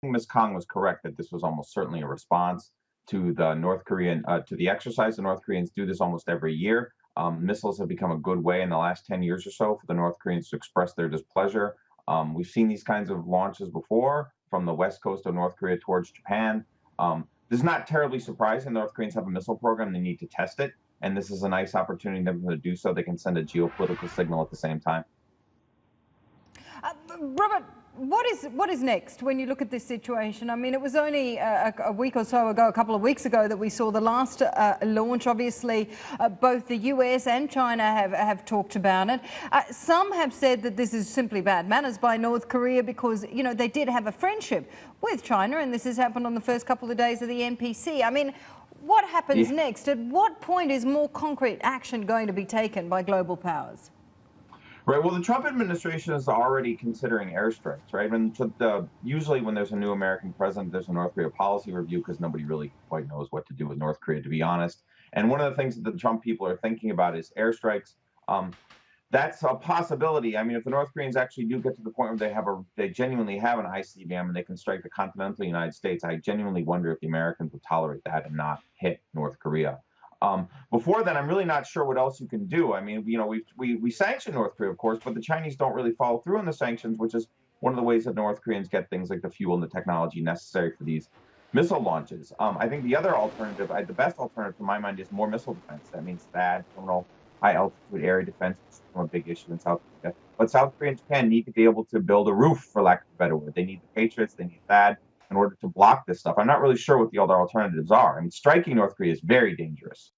Ms. Kong was correct that this was almost certainly a response to the North Korean to the exercise. The North Koreans do this almost every year. Missiles have become a good way in the last 10 years or so for the North Koreans to express their displeasure. We've seen these kinds of launches before from the west coast of North Korea towards Japan. This is not terribly surprising. The North Koreans have a missile program; they need to test it, and this is a nice opportunity for them to do so. They can send a geopolitical signal at the same time. Robert, what is next when you look at this situation? I mean, it was only a week or so ago, a couple of weeks ago, that we saw the last launch. Obviously, both the US and China have talked about it. Some have said that this is simply bad manners by North Korea because, you know, they did have a friendship with China, and this has happened on the first couple of days of the NPC. I mean, what happens next? At what point is more concrete action going to be taken by global powers? Right. Well, the Trump administration is already considering airstrikes, right? And usually when there's a new American president, there's a North Korea policy review because nobody really quite knows what to do with North Korea, to be honest. And one of the things that the Trump people are thinking about is airstrikes. That's a possibility. I mean, if the North Koreans actually do get to the point where they genuinely have an ICBM and they can strike the continental United States, I genuinely wonder if the Americans would tolerate that and not hit North Korea. Before then, I'm really not sure what else you can do. I mean, you know, we sanction North Korea, of course, but the Chinese don't really follow through on the sanctions, which is one of the ways that North Koreans get things like the fuel and the technology necessary for these missile launches. I think the other alternative, the best alternative to my mind, is more missile defense. That means THAAD, terminal high altitude area defense, is a big issue in South Korea. But South Korea and Japan need to be able to build a roof, for lack of a better word. They need the Patriots, they need THAAD in order to block this stuff. I'm not really sure what the other alternatives are. I mean, striking North Korea is very dangerous.